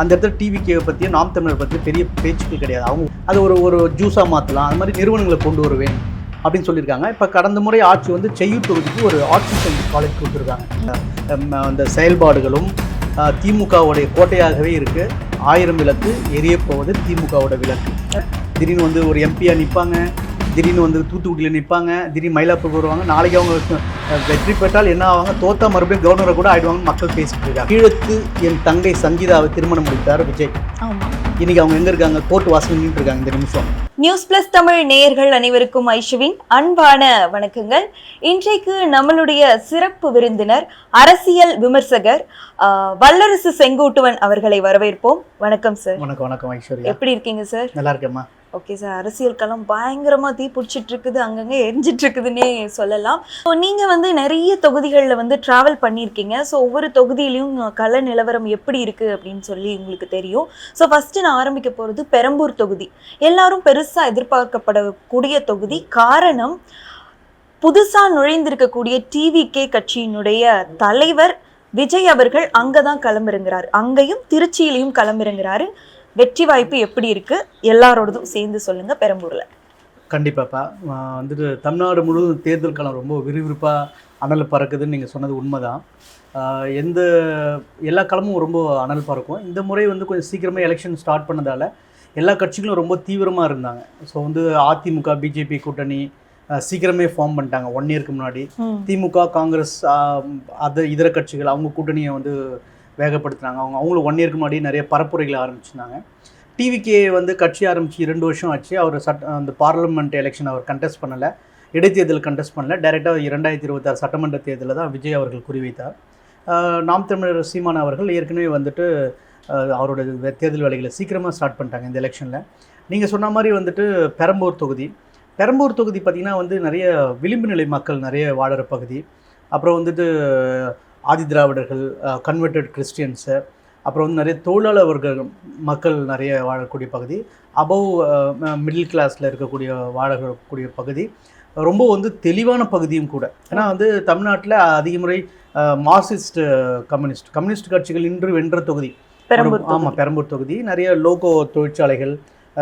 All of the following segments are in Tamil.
அந்த இடத்துல டிவிகே பற்றியும் நாம் தமிழர் பற்றி பெரிய பேச்சுக்கள் கிடையாது. அவங்க அது ஒரு ஜூஸாக மாற்றலாம், அது மாதிரி நிறுவனங்களை கொண்டு வருவேன் அப்படின்னு சொல்லியிருக்காங்க. இப்போ கடந்த முறை ஆட்சி வந்து செய்யூர் தொகுதிக்கு ஒரு ஆர்ட்ஸ் சயின்ஸ் காலேஜ் கொடுத்துருக்காங்க. அந்த செயல்பாடுகளும் திமுகவுடைய கோட்டையாகவே இருக்குது. 1000 விளக்கு எரியப்போவது திமுகவோட விளக்கு. திடீர்னு வந்து ஒரு எம்பியாக நிற்பாங்க, திடீர்னு வந்து தூத்துக்குடியில் நிற்பாங்க, திடீர்னு மயிலாப்பூர் வருவாங்க. நாளைக்கு அவங்க வெற்றி பெற்றால் என்ன ஆவாங்க, தோத்தா மறுபடியும் கவர்னரை கூட ஆயிடுவாங்க. மக்கள் பேசிட்டு இருக்காங்க. கீழத்து என் தங்கை சங்கீதாவை திருமணம் முடித்தார் விஜய். இன்னைக்கு அவங்க எங்க இருக்காங்க? கோர்ட் வாசல் நின்று இருக்காங்க இந்த நிமிஷம். நியூஸ் பிளஸ் தமிழ் நேயர்கள் அனைவருக்கும் ஐஷுவின் அன்பான வணக்கங்கள். இன்றைக்கு நம்மளுடைய சிறப்பு விருந்தினர் அரசியல் விமர்சகர் வல்லரசு செங்கோட்டுவன் அவர்களை வரவேற்போம். வணக்கம் சார். வணக்கம். வணக்கம் ஐஸ்வர்யா, எப்படி இருக்கீங்க சார்? நல்லா இருக்கேம்மா. ஓகே சார், அரசியல் களம் பயங்கரமா தீ பிடிச்சிட்டு இருக்குது, அங்கங்க எரிஞ்சிட்டு இருக்குதுன்னே சொல்லலாம். ஸோ நீங்க வந்து நிறைய தொகுதிகளில் வந்து டிராவல் பண்ணியிருக்கீங்க. ஸோ ஒவ்வொரு தொகுதியிலையும் கள நிலவரம் எப்படி இருக்கு அப்படின்னு சொல்லி உங்களுக்கு தெரியும். ஸோ ஃபர்ஸ்ட் நான் ஆரம்பிக்க போறது பெரம்பூர் தொகுதி. எல்லாரும் பெருசா எதிர்பார்க்கப்படக்கூடிய தொகுதி. காரணம், புதுசா நுழைந்திருக்கக்கூடிய டிவிகே கட்சியினுடைய தலைவர் விஜய் அவர்கள் அங்கதான் களமிறங்குறாரு. அங்கேயும் திருச்சியிலையும் களமிறங்குறாரு. வெற்றி வாய்ப்பு எப்படி இருக்கு? எல்லாரோடதும் சேர்ந்து சொல்லுங்க. பெரம்பூர்ல கண்டிப்பாப்பா வந்துட்டு தமிழ்நாடு முழுவதும் தேர்தல் களம் ரொம்ப விறுவிறுப்பாக அனல் பறக்குதுன்னு நீங்கள் சொன்னது உண்மைதான். எல்லா களமும் ரொம்ப அனல் பறக்கும். இந்த முறை வந்து கொஞ்சம் சீக்கிரமாக எலெக்ஷன் ஸ்டார்ட் பண்ணதால் எல்லா கட்சிகளும் ரொம்ப தீவிரமாக இருந்தாங்க. ஸோ வந்து அதிமுக பிஜேபி கூட்டணி சீக்கிரமே ஃபார்ம் பண்ணிட்டாங்க 1 இயருக்கு முன்னாடி. திமுக காங்கிரஸ் இதர கட்சிகள் அவங்க கூட்டணியை வந்து வேகப்படுத்தினாங்க. அவங்களும் 1 இயருக்கு முன்னாடி நிறைய பரப்புரைகளை ஆரம்பிச்சிருந்தாங்க. டிவிகே வந்து கட்சி ஆரம்பித்து 2 வருஷம் ஆச்சு. அவர் அந்த பார்லிமெண்ட் எலெக்ஷன் அவர் கண்டெஸ்ட் பண்ணலை, இடைத்தேர்தல் கண்டெஸ்ட் பண்ணலை. டைரெக்டாக 2026 சட்டமன்ற தேர்தலில் தான் விஜய் அவர்கள் குறிவைத்தார். நாம் தமிழர் சீமான் அவர்கள் ஏற்கனவே வந்துட்டு அவரோட தேர்தல் வேலைகளை சீக்கிரமாக ஸ்டார்ட் பண்ணிட்டாங்க இந்த எலெக்ஷனில். நீங்கள் சொன்ன மாதிரி வந்துட்டு பெரம்பூர் தொகுதி பார்த்திங்கன்னா வந்து நிறைய விளிம்பு நிலை மக்கள் நிறைய வாழற பகுதி. அப்புறம் வந்துட்டு ஆதி திராவிடர்கள், கன்வெர்டட் கிறிஸ்டியன்ஸு, அப்புறம் வந்து நிறைய தொழிலாளர் வர்க்க மக்கள் நிறைய வாழக்கூடிய பகுதி. அபவ் மிடில் கிளாஸில் வாழக்கூடிய பகுதி. ரொம்ப வந்து தெளிவான பகுதியும் கூட. ஏன்னா வந்து தமிழ்நாட்டில் அதிக முறை மார்க்சிஸ்ட் கம்யூனிஸ்ட் கட்சிகள் இன்று வென்ற தொகுதி. ஆமாம், பெரம்பூர் தொகுதி. நிறைய லோகோ தொழிற்சாலைகள்,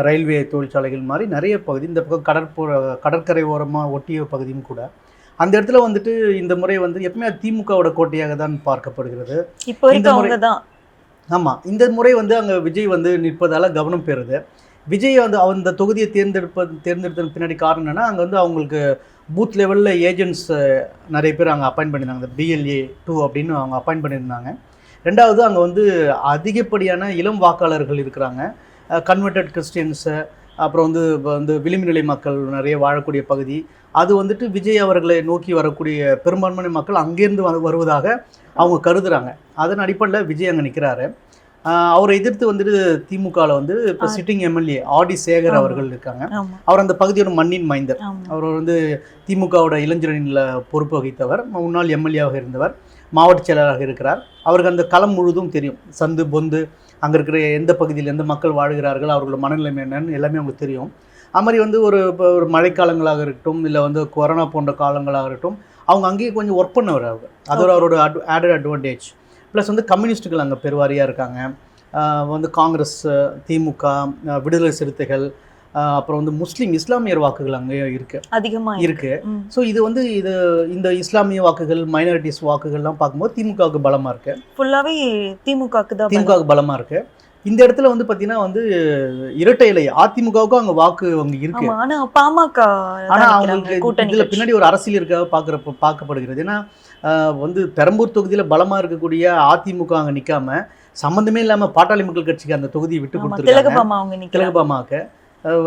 ரயில்வே தொழிற்சாலைகள் மாதிரி நிறைய பகுதி. இந்த பக்கம் கடற்கரை ஓரமாக ஒட்டிய பகுதியும் கூட. அந்த இடத்துல வந்துட்டு இந்த முறை வந்து எப்பவுமே திமுகவோட கோட்டையாக தான் பார்க்கப்படுகிறது. ஆமாம், இந்த முறை வந்து அங்கே விஜய் வந்து நிற்பதால் கவனம் பெறுது. விஜய் வந்து அந்த தொகுதியை தேர்ந்தெடுத்த பின்னாடி காரணம் என்னென்னா, அங்கே வந்து அவங்களுக்கு பூத் லெவலில் ஏஜென்ட்ஸ் நிறைய பேர் அங்கே அப்பாயிண்ட் பண்ணியிருந்தாங்க. BLA 2 அப்படின்னு அவங்க அப்பாயிண்ட் பண்ணியிருந்தாங்க. ரெண்டாவது, அங்கே வந்து அதிகப்படியான இளம் வாக்காளர்கள் இருக்கிறாங்க. கன்வெர்டட் கிறிஸ்டியன்ஸு, அப்புறம் வந்து விளிம்பு நிலை மக்கள் நிறைய வாழக்கூடிய பகுதி. அது வந்துட்டு விஜய் அவர்களை நோக்கி வரக்கூடிய பெரும்பான்மையான மக்கள் அங்கேருந்து வருவதாக அவங்க கருதுகிறாங்க. அதன் அடிப்படையில் விஜய் அங்கே நிற்கிறாரு. அவரை எதிர்த்து வந்துட்டு திமுகவில் வந்து இப்போ சிட்டிங் எம்எல்ஏ ஆடி சேகர் அவர்கள் இருக்காங்க. அவர் அந்த பகுதியோட மண்ணின் மைந்தர். அவர் வந்து திமுகவோட இளைஞரணியில் பொறுப்பு வகித்தவர், முன்னாள் எம்எல்ஏவாக இருந்தவர், மாவட்ட செயலராக இருக்கிறார். அவருக்கு அந்த களம் முழுதும் தெரியும். சந்து பொந்து அங்கே இருக்கிற எந்த பகுதியில் எந்த மக்கள் வாழ்கிறார்கள், அவர்களோட மனநிலைமை என்னன்னு எல்லாமே அவங்களுக்கு தெரியும். அது மாதிரி வந்து ஒரு மழைக்காலங்களாக இருக்கட்டும், இல்லை வந்து கொரோனா போன்ற காலங்களாக இருக்கட்டும், அவங்க அங்கேயே கொஞ்சம் ஒர்க் பண்ணவர். அது அவரோட ஆடட் அட்வான்டேஜ். ப்ளஸ் வந்து கம்யூனிஸ்ட்டுகள் அங்கே பெருவாரியாக இருக்காங்க. வந்து காங்கிரஸ், திமுக, விடுதலை சிறுத்தைகள், அப்புறம் வந்து இஸ்லாமியர் வாக்குகள் அங்கேயும் அதிகமாக இருக்குது. ஸோ இது வந்து இந்த இஸ்லாமிய வாக்குகள், மைனாரிட்டிஸ் வாக்குகள்லாம் பார்க்கும்போது திமுகவுக்கு பலமாக இருக்குது. ஃபுல்லாகவே திமுகவுக்கு பலமாக இருக்குது. இந்த இடத்துல வந்து பார்த்தீங்கன்னா வந்து இரட்டை இலை அதிமுகவுக்கும் அங்கே வாக்கு அங்கே இருக்கு. ஆனால் அவங்களுக்கு இதில் பின்னாடி ஒரு அரசியல் இருக்காக பார்க்கப்படுகிறது. ஏன்னா வந்து பெரம்பூர் தொகுதியில் பலமாக இருக்கக்கூடிய அதிமுக அங்கே நிற்காம சம்மந்தமே இல்லாமல் பாட்டாளி மக்கள் கட்சிக்கு அந்த தொகுதியை விட்டு கொடுத்துருக்காங்க. திலகபாமாவுக்கு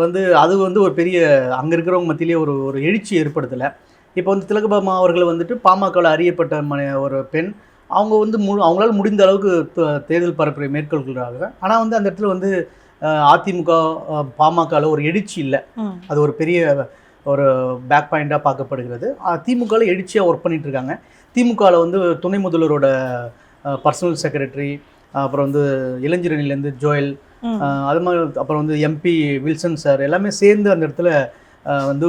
வந்து அது வந்து ஒரு பெரிய அங்கே இருக்கிறவங்க மத்தியிலேயே ஒரு எழுச்சி ஏற்படுத்தலை. இப்போ வந்து திலகபாமா அவர்கள் வந்துட்டு பாமகவில் அறியப்பட்ட ஒரு பெண். அவங்க வந்து அவங்களால முடிந்த அளவுக்கு தேர்தல் பரப்புரை மேற்கொள்கிறாங்க. ஆனால் வந்து அந்த இடத்துல வந்து அதிமுக பாமகவில் ஒரு எழுச்சி இல்லை. அது ஒரு பெரிய ஒரு பேக் பாயிண்டாக பார்க்கப்படுகிறது. திமுகவில் எழுச்சியாக ஒர்க் பண்ணிட்டு இருக்காங்க. திமுகவில் வந்து துணை முதல்வரோட பர்சனல் செக்ரட்டரி, அப்புறம் வந்து இளைஞரணிலேருந்து ஜோயல், அது மாதிரி அப்புறம் வந்து MP வில்சன் சார் எல்லாமே சேர்ந்து அந்த இடத்துல வந்து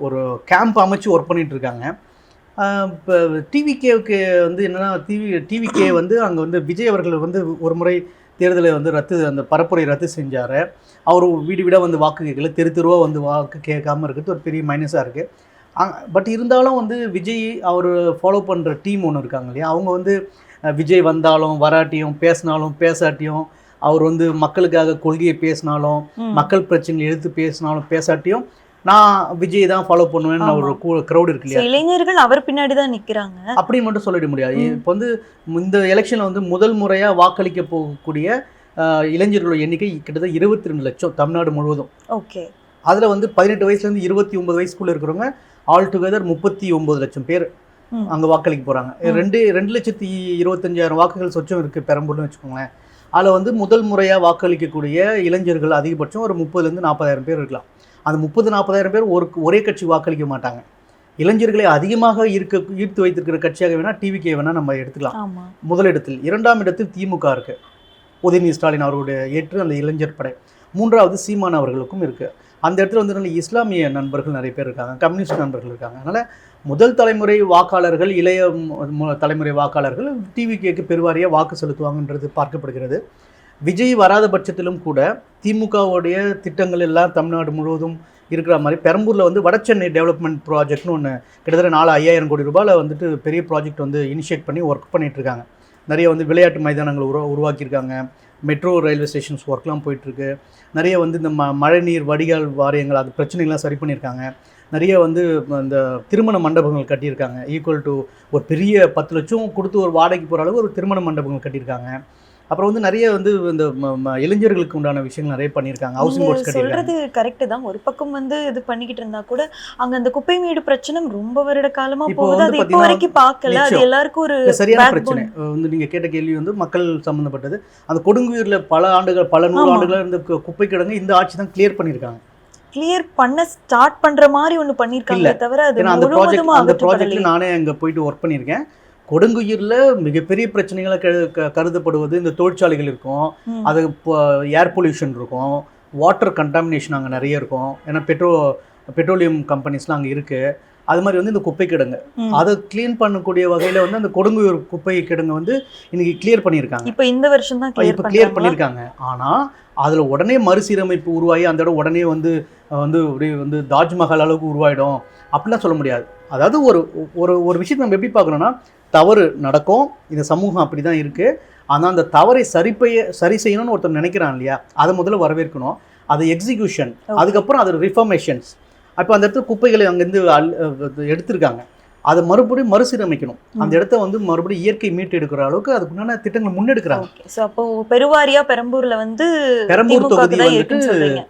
ஒரு கேம்ப் அமைச்சு ஒர்க் பண்ணிட்டு இருக்காங்க. இப்போ டிவிகேவுக்கு வந்து என்னென்னா டிவிகே வந்து அங்கே வந்து விஜய் அவர்கள் வந்து ஒரு முறை தேர்தலை வந்து அந்த பரப்புரை ரத்து செஞ்சார். அவர் வீடு வீடாக வந்து வாக்கு கேட்கல, தெருவாக வந்து வாக்கு கேட்காம இருக்கிறது ஒரு பெரிய மைனஸாக இருக்குது. பட் இருந்தாலும் வந்து விஜய் அவர் ஃபாலோ பண்ணுற டீம் ஒன்று இருக்காங்க இல்லையா, அவங்க வந்து விஜய் வந்தாலும் வராட்டியும் பேசினாலும் பேசாட்டியும் அவர் வந்து மக்களுக்காக கொள்கையை பேசினாலும் மக்கள் பிரச்சனைகளை எடுத்து பேசினாலும் பேசாட்டியும் நான் விஜய் தான் ஃபாலோ பண்ணுவேன்னு ஒரு க்ரௌட் இருக்கு இல்லையா, இளைஞர்கள் அவர் பின்னாடி தான் நிற்கிறாங்க அப்படின்னு மட்டும் சொல்லிட முடியாது. இப்போ வந்து இந்த எலெக்ஷனில் வந்து முதல் முறையாக வாக்களிக்க போகக்கூடிய இளைஞர்களோட எண்ணிக்கை கிட்டத்தட்ட 22 லட்சம் தமிழ்நாடு முழுவதும். ஓகே, அதில் வந்து 18 வயசுலேருந்து 29 வயசுக்குள்ளே இருக்கிறவங்க ஆல் டுகெதர் 39 லட்சம் பேர் அங்கே வாக்களிக்க போகிறாங்க. 2,25,000 வாக்குகள் சொச்சம் இருக்குது பெரம்பூர்னு வச்சுக்கோங்களேன். அதில் வந்து முதல் முறையாக வாக்களிக்கக்கூடிய இளைஞர்கள் அதிகபட்சம் ஒரு 30,000 to 40,000 பேர் இருக்கலாம். அந்த 30,000-40,000 பேர் ஒரே கட்சி வாக்களிக்க மாட்டாங்க. இளைஞர்களை அதிகமாக ஈர்த்து வைத்திருக்கிற கட்சியாக வேணால் டிவிகே வேணால் நம்ம எடுத்துக்கலாம். முதலிடத்தில். 2ஆம் இடத்தில் திமுக இருக்குது, உதயநிதி ஸ்டாலின் அவர்களுடைய ஏற்று அந்த இளைஞர் படை. 3வது சீமான் அவர்களுக்கும் இருக்குது. அந்த இடத்துல வந்து நல்ல இஸ்லாமிய நண்பர்கள் நிறைய பேர் இருக்காங்க, கம்யூனிஸ்ட் நண்பர்கள் இருக்காங்க. அதனால் முதல் தலைமுறை வாக்காளர்கள், இளைய தலைமுறை வாக்காளர்கள் டிவிகேக்கு பெருவாரியாக வாக்கு செலுத்துவாங்கன்றது பார்க்கப்படுகிறது. விஜய் வராத பட்சத்திலும் கூட திமுகவுடைய திட்டங்கள் எல்லாம் தமிழ்நாடு முழுவதும் இருக்கிற மாதிரி பெரம்பூரில் வந்து வடசென்னை டெவலப்மெண்ட் ப்ராஜெக்ட்னு ஒன்று கிட்டத்தட்ட 4,500 கோடி ரூபாயில் வந்துட்டு பெரிய ப்ராஜெக்ட் வந்து இனிஷியேட் பண்ணி ஒர்க் பண்ணிகிட்ருக்காங்க. நிறைய வந்து விளையாட்டு மைதானங்கள் உருவாக்கியிருக்காங்க. மெட்ரோ ரயில்வே ஸ்டேஷன்ஸ் ஒர்க்லாம் போயிட்டுருக்கு. நிறைய வந்து இந்த மழைநீர் வடிகால் வாரியங்கள் அது பிரச்சனைகள்லாம் சரி பண்ணியிருக்காங்க. நிறைய வந்து இந்த திருமண மண்டபங்கள் கட்டியிருக்காங்க. ஈக்குவல் டு ஒரு பெரிய 10 லட்சம் கொடுத்து ஒரு வாடகைக்கு போகிற அளவுக்கு ஒரு திருமண மண்டபங்கள் கட்டியிருக்காங்க. அப்புறம் வந்து நிறைய வந்து இந்த இளைஞர்களுக்கு உண்டான விஷயங்கள் நிறைய பண்ணியிருக்காங்க. ஹவுசிங் போர்ட்ஸ் கட்டியிருக்காங்க. சொல்றது கரெக்ட் தான். ஒரு பக்கம் வந்து இது பண்ணிக்கிட்டு இருந்தா கூட அங்க அந்த குப்பை மேடு பிரச்சனை ரொம்ப வருட காலமா போகுது. அது இப்போ வரைக்கும் பார்க்கல. அது எல்லாருக்கும் ஒரு சரியான பிரச்சனை. வந்து நீங்க கேட்ட கேள்வி வந்து மக்கள் சம்பந்தப்பட்டது. அந்த கொடுங்குயூர்ல பல ஆண்டுகள், பல 100 ஆண்டுகளா இருந்த குப்பை கிடங்கு இந்த ஆட்சி தான் கிளியர் பண்ணியிருக்காங்க. கிளியர் பண்ண ஸ்டார்ட் பண்ற மாதிரி ஒன்று பண்ணியிருக்காங்க தவிர அது அந்த ப்ராஜெக்ட்ல நானே அங்க போயிட்டு ஒர்க் பண்ணியிருக்கேன். கொடுங்குயிரில் மிகப்பெரிய பிரச்சனைகளை கருதப்படுவது இந்த தொழிற்சாலைகள் இருக்கும், அது ஏர் பொல்யூஷன் இருக்கும், வாட்டர் கண்டாமினேஷன் அங்கே நிறைய இருக்கும். ஏன்னா பெட்ரோலியம் கம்பெனிஸ்லாம் அங்கே இருக்குது. அது மாதிரி வந்து இந்த குப்பை கிடங்கு அதை கிளீன் பண்ணக்கூடிய வகையில் வந்து அந்த கொடுங்குயூர் குப்பை கிடங்கு வந்து இன்னைக்கு கிளியர் பண்ணியிருக்காங்க. இப்போ இந்த வருஷம் தான் கிளியர் பண்ணியிருக்காங்க. ஆனால் அதில் உடனே மறுசீரமைப்பு உருவாகி அந்த இடம் உடனே வந்து வந்து தாஜ்மஹால் அளவுக்கு உருவாயிடும் அப்படிலாம் சொல்ல முடியாது. அதாவது ஒரு விஷயத்தை நம்ம எப்படி பார்க்கணும்னா, தவறு நடக்கும், இந்த சமூகம் அப்படி தான் இருக்குது. ஆனால் அந்த தவறை சரி செய்யணும்னு ஒருத்தர் நினைக்கிறான் இல்லையா, அதை முதல்ல வரவேற்கணும். அது எக்ஸிக்யூஷன், அதுக்கப்புறம் அது ரிஃபர்மேஷன்ஸ். அப்போ அந்த இடத்துல குப்பைகளை அங்கேருந்து எடுத்திருக்காங்க, அதை மறுபடியும் மறுசீரமைக்கணும். அந்த இடத்த வந்து மறுபடியும் இயற்கை மீட்டு எடுக்கிற அளவுக்கு அதுக்குண்டான திட்டங்கள் முன்னெடுக்கிறாங்க. அப்போ பெருவாரியா பெரம்பூர்ல வந்து பெரம்பூர் தொகுதி வந்துட்டு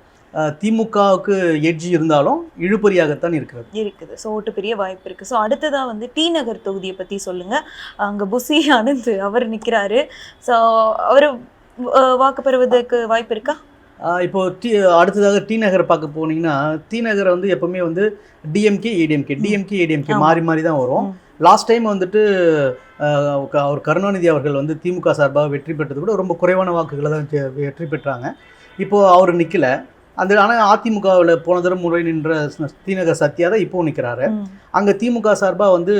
திமுகவுக்கு எட்ஜி இருந்தாலும் இழுபறியாகத்தான் இருக்குது. ஸோ ஓட்டு பெரிய வாய்ப்பு இருக்குது. ஸோ அடுத்ததாக வந்து டி நகர் தொகுதியை பற்றி சொல்லுங்கள். அங்கே புசி ஆனந்த் அவர் நிற்கிறாரு. ஸோ அவர் வாக்கு பெறுவதற்கு வாய்ப்பு இருக்கா? இப்போ அடுத்ததாக டி நகர் பார்க்க போனீங்கன்னா, டி நகரை வந்து எப்பவுமே வந்து டிஎம்கே ஏடிஎம்கே மாறி மாறி தான் வரும். லாஸ்ட் டைம் வந்துட்டு அவர் கருணாநிதி அவர்கள் வந்து திமுக சார்பாக வெற்றி பெற்றது கூட ரொம்ப குறைவான வாக்குகளை தான் வெற்றி பெற்றாங்க. இப்போது அவர் நிற்கலை. ஆனால் அதிமுகவில் போன தடவை முறை நின்ற தீநகர் சத்யா தான் இப்போவும் நிற்கிறாரு. அங்கே திமுக சார்பாக வந்து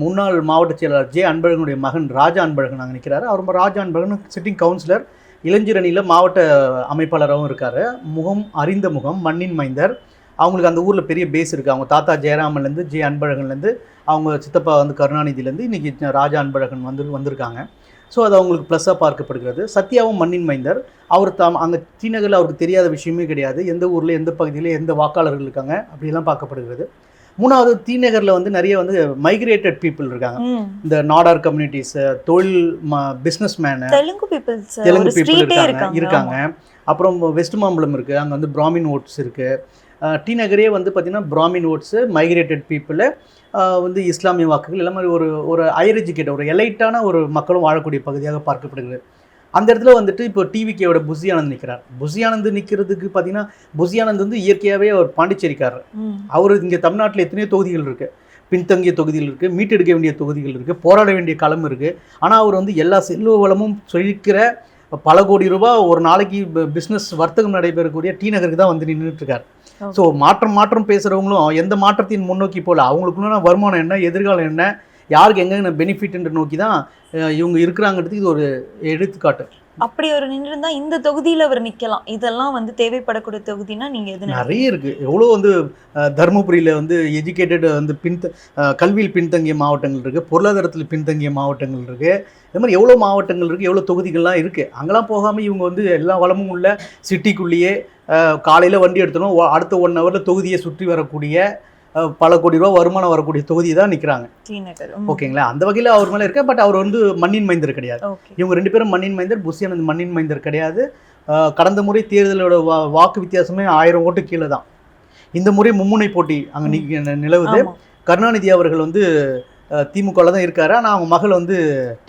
முன்னாள் மாவட்ட செயலாளர் ஜே அன்பழகனுடைய மகன் ராஜா அன்பழகன் அங்கே நிற்கிறாரு. அவர் ராஜா அன்பழகன் சிட்டிங் கவுன்சிலர், இளைஞரணியில் மாவட்ட அமைப்பாளராகவும் இருக்கார். அறிந்த முகம், மண்ணின் மைந்தர். அவங்களுக்கு அந்த ஊரில் பெரிய பேஸ் இருக்குது. அவங்க தாத்தா ஜெயராமன்லேருந்து ஜே அன்பழகன்லேருந்து அவங்க சித்தப்பா வந்து கருணாநிதியிலேருந்து இன்றைக்கி ராஜா அன்பழகன் வந்திருக்காங்க. ஸோ அது அவங்களுக்கு ப்ளஸ்ஸாக பார்க்கப்படுகிறது. சத்யாவும் மண்ணின் மைந்தர். அவர் அங்கே டிநகரில் அவருக்கு தெரியாத விஷயமே கிடையாது. எந்த ஊரில், எந்த பகுதியில், எந்த வாக்காளர்கள் இருக்காங்க அப்படிலாம் பார்க்கப்படுகிறது. 3வது டிநகரில் வந்து நிறைய வந்து மைக்ரேட்டட் பீப்புள் இருக்காங்க. இந்த நாடார் கம்யூனிட்டிஸ், தொழில் பிஸ்னஸ் மேனு, தெலுங்கு பீப்புள் இருக்காங்க. அப்புறம் வெஸ்ட் மாம்பலம் இருக்குது, அங்கே வந்து பிராமின் ஓட்ஸ் இருக்குது. டிநகரே வந்து பார்த்திங்கன்னா பிராமின் ஓட்ஸு, மைக்ரேட்டட் பீப்புளு, வந்து இஸ்லாமிய வாக்குகள் எல்லாம் மாதிரி ஒரு ஹையர் எஜுகேட்டட், ஒரு எலைட்டான ஒரு மக்களும் வாழக்கூடிய பகுதியாக பார்க்கப்படுகிறது. அந்த இடத்துல வந்துட்டு இப்போ டிவிகேயோட புசி ஆனந்த் நிற்கிறார். புசி ஆனந்த் நிற்கிறதுக்கு பார்த்தீங்கன்னா, புசி ஆனந்த் வந்து இயற்கையாகவே அவர் பாண்டிச்சேரிக்காரர். அவர் இங்கே தமிழ்நாட்டில் எத்தனையோ தொகுதிகள் இருக்குது, பின்தங்கிய தொகுதிகள் இருக்குது, மீட்டெடுக்க வேண்டிய தொகுதிகள் இருக்குது, போராட வேண்டிய களம் இருக்குது. ஆனால் அவர் வந்து எல்லா செல்வ வளமும் செழிக்கிற பல கோடி ரூபாய் ஒரு நாளைக்கு பிஸ்னஸ் வர்த்தகம் நடைபெறக்கூடிய டிநகருக்கு தான் வந்து நின்றுட்டுருக்கார். ஸோ மாற்றம் பேசுகிறவங்களும் எந்த மாற்றத்தின் முன்னோக்கி போல, அவங்களுக்குள்ள வருமானம் என்ன, எதிர்காலம் என்ன, யாருக்கு எங்கெங்க பெனிஃபிட்ன்ற நோக்கி தான் இவங்க இருக்கிறாங்கிறதுக்கு இது ஒரு எடுத்துக்காட்டு. அப்படி அவர் நின்றுருந்தா இந்த தொகுதியில அவர் நிக்கலாம். இதெல்லாம் வந்து தேவைப்படக்கூடிய தொகுதினா நீங்க எது நிறைய இருக்குது. எவ்வளோ வந்து தருமபுரியில் வந்து எஜுகேட்டட் வந்து கல்வியில் பின்தங்கிய மாவட்டங்கள் இருக்குது, பொருளாதாரத்தில் பின்தங்கிய மாவட்டங்கள் இருக்குது. இது மாதிரி எவ்வளோ மாவட்டங்கள் இருக்குது, எவ்வளோ தொகுதிகள்லாம் இருக்குது. அங்கெல்லாம் போகாமல் இவங்க வந்து எல்லா வளமும் உள்ள சிட்டிக்குள்ளேயே காலையில் வண்டி எடுத்தணும், அடுத்த 1 ஹவரில் தொகுதியை சுற்றி வரக்கூடிய பல கோடி ரூபா வருமானம் வரக்கூடிய தொகுதி தான் நிற்கிறாங்க. ஓகேங்களா? அந்த வகையில் அவர் மேலே இருக்க. பட் அவர் வந்து மண்ணின் மைந்தர் கிடையாது. இவங்க 2 பேரும் மண்ணின் மைந்தர். புஷி ஆனந்த் மண்ணின் மைந்தர் கிடையாது. கடந்த முறை தேர்தலோட வாக்கு வித்தியாசமே 1000 ஓட்டு கீழே தான். இந்த முறை மும்முனை போட்டி அங்கே நிலவுது. கருணாநிதி அவர்கள் வந்து திமுகவில் தான் இருக்காரு. ஆனால் அவங்க மகள் வந்து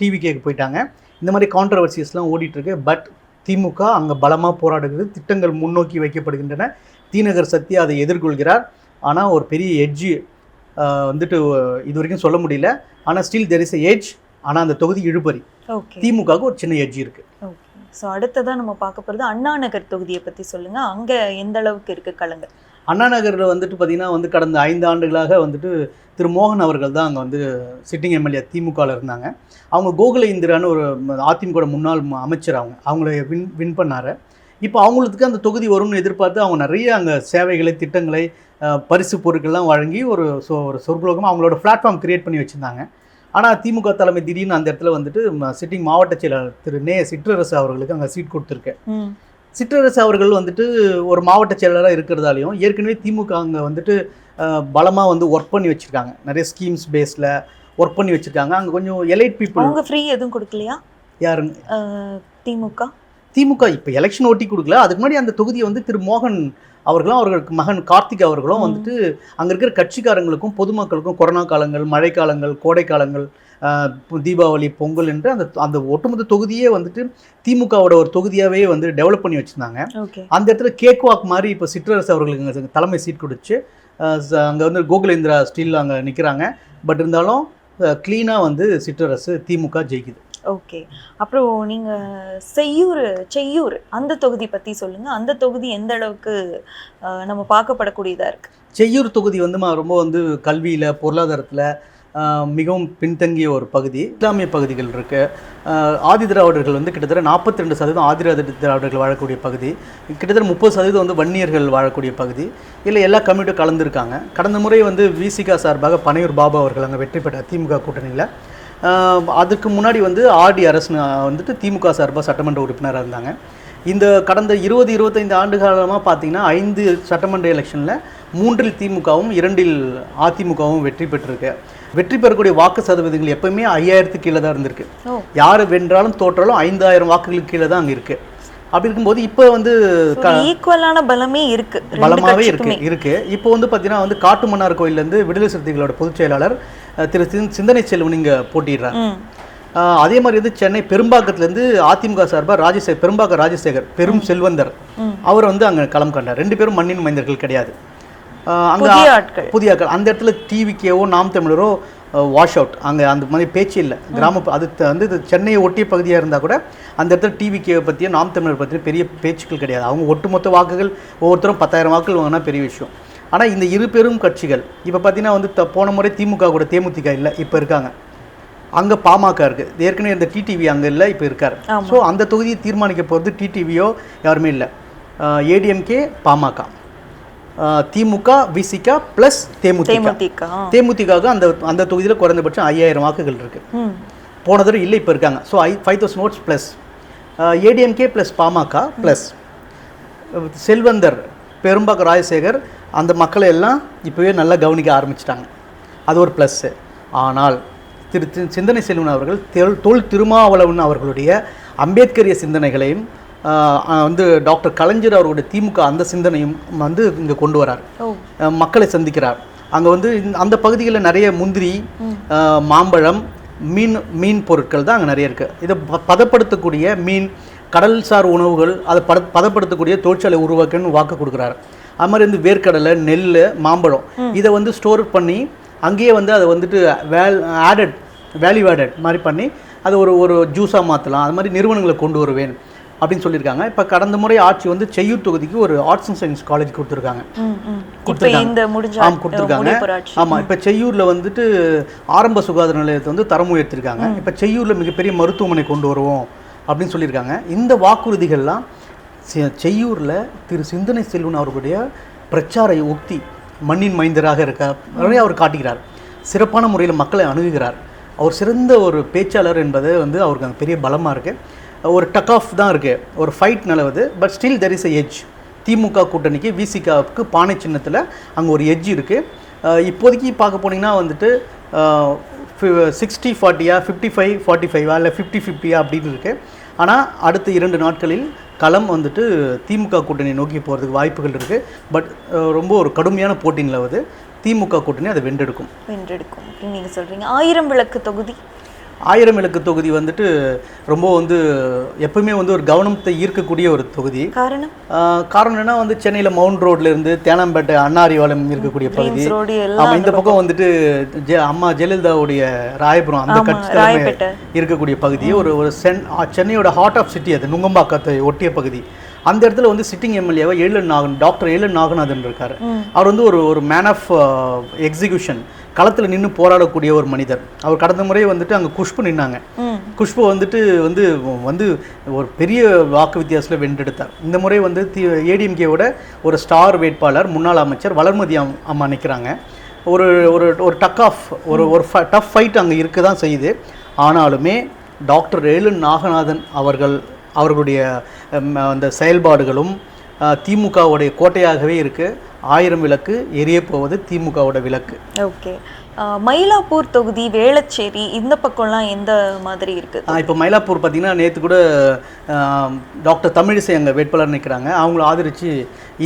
டிவிகேக்கு போயிட்டாங்க. இந்த மாதிரி கான்ட்ரவர்சிஸ்லாம் ஓடிட்டுருக்கு. பட் திமுக அங்கே பலமாக போராடுகிறது. திட்டங்கள் முன்னோக்கி வைக்கப்படுகின்றன. தீநகர் சத்யா அதை எதிர்கொள்கிறார். ஆனால் ஒரு பெரிய எட்ஜு வந்துட்டு இது வரைக்கும் சொல்ல முடியல. ஆனால் still there is a edge. ஆனால் அந்த தொகுதி இழுபறி. திமுகவுக்கு ஒரு சின்ன எட்ஜ் இருக்குது. ஸோ அடுத்ததான் நம்ம பார்க்க போகிறது அண்ணா நகர் தொகுதியை பற்றி சொல்லுங்கள். அங்கே எந்த அளவுக்கு இருக்குது களங்கள்? அண்ணா நகரில் வந்துட்டு பார்த்திங்கன்னா வந்து கடந்த 5 ஆண்டுகளாக வந்துட்டு திரு மோகன் அவர்கள் தான் அங்கே வந்து சிட்டிங் எம்எல்ஏ திமுகவில் இருந்தாங்க. அவங்க கோகுல இந்திரான்னு ஒரு அதிமுக முன்னாள் அமைச்சர். அவங்கள வின் பண்ணார். இப்போ அவங்களுக்கு அந்த தொகுதி வரும்னு எதிர்பார்த்து அவங்க நிறைய அங்கே சேவைகளை, திட்டங்களை, பரிசு பொருட்கள்லாம் வழங்கி ஒரு சொர்க்கலோகமாக அவங்களோட பிளாட்ஃபார்ம் கிரியேட் பண்ணி வச்சுருந்தாங்க. ஆனால் திமுக தலைமை திடீர்னு அந்த இடத்துல வந்துட்டு சிட்டிங் மாவட்ட செயலாளர் திரு சிற்றரசு அவர்களுக்கு அங்கே சீட் கொடுத்துருக்கு. சிற்றரசு அவர்கள் வந்துட்டு ஒரு மாவட்ட செயலராக இருக்கிறதாலையும் ஏற்கனவே திமுக அங்கே வந்துட்டு பலமாக வந்து ஒர்க் பண்ணி வச்சுருக்காங்க. நிறைய ஸ்கீம்ஸ் பேஸில் ஒர்க் பண்ணி வச்சுருக்காங்க. அங்கே கொஞ்சம் எலைட் பீப்புள். அவங்க ஃப்ரீ எதுவும் கொடுக்கலையா? யாருங்க? திமுக இப்போ எலெக்ஷன் ஓட்டி கொடுக்கல. அதுக்கு முன்னாடி அந்த தொகுதியை வந்து திரு மோகன் அவர்களும் அவர்களுக்கு மகன் கார்த்திக் அவர்களும் வந்துட்டு அங்கே இருக்கிற கட்சிக்காரங்களுக்கும் பொதுமக்களுக்கும் கொரோனா காலங்கள், மழைக்காலங்கள், கோடை காலங்கள், தீபாவளி, பொங்கல் என்று அந்த ஒட்டுமொத்த தொகுதியே வந்துட்டு திமுகவோட ஒரு தொகுதியாகவே வந்து டெவலப் பண்ணி வச்சுருந்தாங்க. அந்த இடத்துல கேக் வாக் மாதிரி இப்போ சிற்றரசு அவர்களுக்கு தலைமை சீட் கொடுத்து அங்கே வந்து கோகுலேந்திரா ஸ்டில் அங்கே நிற்கிறாங்க. பட் இருந்தாலும் க்ளீனாக வந்து சிற்றரசு திமுக ஜெயிக்குது. ஓகே. அப்புறம் நீங்கள் செய்யூர் அந்த தொகுதி பற்றி சொல்லுங்கள். அந்த தொகுதி எந்த அளவுக்கு நம்ம பார்க்கப்படக்கூடியதாக இருக்குது? செய்யூர் தொகுதி வந்து ரொம்ப வந்து கல்வியில், பொருளாதாரத்தில் மிகவும் பின்தங்கிய ஒரு பகுதி. இஸ்லாமிய பகுதிகள் இருக்குது. ஆதி திராவிடர்கள் வந்து கிட்டத்தட்ட 42% ஆதி திராவிடர்கள் வாழக்கூடிய பகுதி. கிட்டத்தட்ட 30% வந்து வன்னியர்கள் வாழக்கூடிய பகுதி. இல்லை எல்லா கம்யூனிட்டியும் கலந்துருக்காங்க. கடந்த முறை வந்து விசிகா சார்பாக பனையூர் பாபு அவர்கள் அங்கே வெற்றி பெற்ற திமுக கூட்டணியில். அதுக்கு முன்னாடி வந்து ஆர்டி அரசு வந்துட்டு திமுக சார்பாக சட்டமன்ற உறுப்பினராக இருந்தாங்க. இந்த கடந்த 20-25 ஆண்டு காலமாக பார்த்தீங்கன்னா 5 சட்டமன்ற எலெக்ஷனில் 3இல் திமுகவும் 2இல் அதிமுகவும் வெற்றி பெற்றிருக்கு. வெற்றி பெறக்கூடிய வாக்கு சதவீதங்கள் எப்பவுமே 5000க்கு கீழே தான் இருந்திருக்கு. யார் வென்றாலும் தோற்றாலும் 5000 வாக்குகளுக்கு கீழே தான் அங்கே இருக்குது. அப்படி இருக்கும்போது இப்போ வந்து ஈக்குவலான பலமே இருக்குது, பலமாகவே இருக்குது. இப்போ வந்து பார்த்தீங்கன்னா வந்து காட்டுமன்னார் கோயிலேருந்து விடுதலை சிறுத்தைகளோட பொதுச் செயலாளர் திரு சிந்தனை செல்வன் இங்கே போட்டிடுறார். அதே மாதிரி வந்து சென்னை பெரும்பாக்கத்துலேருந்து அதிமுக சார்பாக பெரும்பாக்க ராஜசேகர் பெரும் செல்வந்தர் அவர் வந்து அங்கே களம் கண்டார். 2 பேரும் மண்ணின் மைந்தர்கள் கிடையாது. அங்கே புதிய ஆட்கள். அந்த இடத்துல டிவிக்கேவோ நாம் தமிழரோ வாஷ் அவுட். அங்கே அந்த மாதிரி பேச்சு இல்லை. அது வந்து சென்னையை ஒட்டிய பகுதியாக இருந்தால் கூட அந்த இடத்துல டிவிக்கேவை பற்றியோ நாம் தமிழர் பற்றியோ பெரிய பேச்சுக்கள் கிடையாது. அவங்க ஒட்டுமொத்த வாக்குகள் ஒவ்வொருத்தரும் 10,000 வாக்குகள் வாங்கினா பெரிய விஷயம். ஆனால் இந்த 2 பெரும் கட்சிகள் இப்போ பார்த்தீங்கன்னா வந்து போன முறை திமுக கூட தேமுதிக இல்லை, இப்போ இருக்காங்க. அங்கே பாமக இருக்குது. ஏற்கனவே இந்த டிடிவி அங்கே இல்லை, இப்போ இருக்கார். ஸோ அந்த தொகுதியை தீர்மானிக்க போகிறது டிடிவியோ யாருமே இல்லை. ஏடிஎம்கே, பாமக, திமுக, விசிகா ப்ளஸ் தேமுதிகாவுக்கு அந்த தொகுதியில் குறைந்தபட்சம் 5000 வாக்குகள் இருக்குது. போன தடவை இல்லை, இப்போ இருக்காங்க. So 5000 votes plus ADMK plus பாமக ப்ளஸ் செல்வந்தர் பெரும்பாக்க ராஜசேகர் அந்த மக்களை எல்லாம் இப்போவே நல்லா கவனிக்க ஆரம்பிச்சிட்டாங்க. அது ஒரு ப்ளஸ்ஸு. ஆனால் திரு சிந்தனை செல்வன் அவர்கள் தொல் திருமாவளவன் அவர்களுடைய அம்பேத்கரிய சிந்தனைகளையும் வந்து டாக்டர் கலைஞர் அவர்களுடைய திமுக அந்த சிந்தனையும் வந்து இங்கே கொண்டு வரார். மக்களை சந்திக்கிறார். அங்கே வந்து அந்த பகுதிகளில் நிறைய முந்திரி, மாம்பழம், மீன் பொருட்கள் தான் அங்கே நிறைய இருக்குது. இதை பதப்படுத்தக்கூடிய மீன், கடல்சார் உணவுகள், அதை பதப்படுத்தக்கூடிய தொழிற்சாலை உருவாக்கன்னு வாக்கு கொடுக்குறாரு. அது மாதிரி வந்து வேர்க்கடலை, நெல், மாம்பழம் இதை வந்து ஸ்டோர் பண்ணி அங்கேயே வந்து அதை வந்துட்டு வேல்யூ ஆடட் மாதிரி பண்ணி அதை ஒரு ஜூஸாக மாற்றலாம். அது மாதிரி நிறுவனங்களை கொண்டு வருவேன் அப்படின்னு சொல்லியிருக்காங்க. இப்போ கடந்த முறை ஆட்சி வந்து செய்யூர் தொகுதிக்கு ஒரு ஆர்ட்ஸ் அண்ட் சயின்ஸ் காலேஜ் கொடுத்துருக்காங்க. ஆமாம். இப்போ செய்யூரில் வந்துட்டு ஆரம்ப சுகாதார நிலையத்தை வந்து தரம் உயர்த்திருக்காங்க. இப்போ செய்யூரில் மிகப்பெரிய மருத்துவமனை கொண்டு வருவோம் அப்படின்னு சொல்லியிருக்காங்க. இந்த வாக்குறுதிகள்லாம் செய்யூரில் திரு சிந்தனை செல்வன் அவர்களுடைய பிரச்சார உக்தி மண்ணின் மைந்தராக இருக்க அவர் காட்டுகிறார். சிறப்பான முறையில் மக்களை அணுகுகிறார். அவர் சிறந்த ஒரு பேச்சாளர் என்பது வந்து அவருக்கு அங்கே பெரிய பலமாக இருக்குது. ஒரு டக் ஆஃப் தான் இருக்குது, ஒரு ஃபைட் நிலவுது. But still there is a edge. திமுக கூட்டணிக்கு விசிகாவுக்கு பானை சின்னத்தில் அங்கே ஒரு எட்ஜ் இருக்குது. இப்போதைக்கு பார்க்க போனீங்கன்னா வந்துட்டு 60-40 55-45 இல்லை 50-50 அப்படின்னு இருக்குது. ஆனால் அடுத்த 2 நாட்களில் களம் வந்துட்டு திமுக கூட்டணி நோக்கி போகிறதுக்கு வாய்ப்புகள் இருக்குது. பட் ரொம்ப ஒரு கடுமையான போட்டி நிலவுது. திமுக கூட்டணி அதை வென்றெடுக்கும் அப்படின்னு நீங்கள் சொல்கிறீங்க. 1000 விளக்கு தொகுதி 1000 விளக்கு தொகுதி வந்துட்டு ரொம்ப வந்து எப்பவுமே வந்து ஒரு கவனத்தை ஈர்க்கக்கூடிய ஒரு தொகுதி. காரணம் என்ன வந்து சென்னையில் மவுண்ட் ரோட்லேருந்து தேனாம்பேட்டை அண்ணாரிவாலம் இருக்கக்கூடிய பகுதி. ஆமாம், இந்த பக்கம் வந்துட்டு அம்மா ஜெயலலிதாவுடைய ராயபுரம் அந்த கட்சி இருக்கக்கூடிய பகுதி. ஒரு சென்னையோட ஹார்ட் ஆஃப் சிட்டி, அது நுங்கம்பாக்கத்தை ஒட்டிய பகுதி. அந்த இடத்துல வந்து சிட்டிங் எம்எல்ஏவா டாக்டர் ஏழன் நாகநாதன் இருக்கார். அவர் வந்து ஒரு மேன் ஆஃப் எக்ஸிக்யூஷன், களத்தில் நின்று போராடக்கூடிய ஒரு மனிதர். அவர் கடந்த முறை வந்துட்டு அங்கே குஷ்பு நின்னாங்க. குஷ்பு வந்துட்டு வந்து ஒரு பெரிய வாக்கு வித்தியாசத்தில் வென்றெடுத்தார். இந்த முறை வந்து ஏடிஎம்கேவோட ஒரு ஸ்டார் வேட்பாளர் முன்னாள் அமைச்சர் வளர்மதி அம்மா நிற்கிறாங்க. ஒரு ஒரு டக் ஆஃப் ஒரு டஃப் ஃபைட் அங்கே இருக்க தான் செய்யுது. ஆனாலுமே டாக்டர் ஏழன் நாகநாதன் அவர்களுடைய அந்த செயல்பாடுகளும் திமுகவுடைய கோட்டையாகவே இருக்குது. 1000 விளக்கு எரிய போவது திமுகவோட விளக்கு. ஓகே. மயிலாப்பூர் தொகுதி, வேளச்சேரி இந்த பக்கம்லாம் எந்த மாதிரி இருக்குது? இப்போ மயிலாப்பூர் பார்த்தீங்கன்னா நேற்று கூட டாக்டர் தமிழிசை அங்கே வேட்பாளர் நிற்கிறாங்க. அவங்கள ஆதரித்து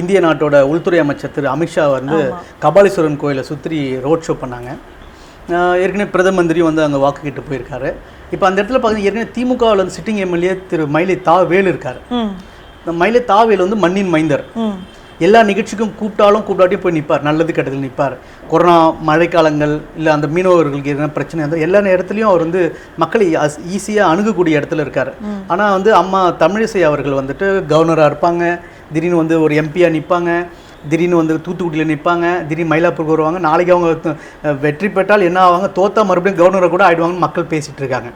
இந்திய நாட்டோட உள்துறை அமைச்சர் திரு அமித்ஷா வந்து கபாலீஸ்வரன் கோயிலை சுற்றி ரோட் ஷோ பண்ணாங்க. ஏற்கனவே பிரதம மந்திரி வந்து அங்கே வாக்கு கேட்டு போயிருக்காரு. இப்போ அந்த இடத்துல பார்த்தீங்கன்னா ஏற்கனவே திமுகவில் வந்து சிட்டிங் எம்எல்ஏ திரு மயிலை தாவேல் இருக்கார். இந்த மயிலை தாவேல் வந்து மண்ணின் மைந்தர். எல்லா நிகழ்ச்சிக்கும் கூப்பிட்டாட்டியும் போய் நிற்பார், நல்லது கெட்டதில் நிற்பார். கொரோனா மழைக்காலங்கள் இல்லை அந்த மீனவர்களுக்கு என்ன பிரச்சனை இருந்தால் எல்லா நேரத்துலையும் அவர் வந்து மக்களை ஈஸியாக அணுகக்கூடிய இடத்துல இருக்கார். ஆனால் வந்து அம்மா தமிழிசை அவர்கள் வந்துட்டு கவர்னராக இருப்பாங்க, திடீர்னு வந்து ஒரு எம்பியாக நிற்பாங்க, திடீர்னு வந்து தூத்துக்குடியில் நிற்பாங்க, திடீர்னு மயிலாப்பூருக்கு வருவாங்க. நாளைக்கு அவங்க வெற்றி பெற்றால் என்ன ஆவாங்க, தோத்தா மறுபடியும் கவர்னரை கூட ஆயிடுவாங்கன்னு மக்கள் பேசிகிட்டு இருக்காங்க.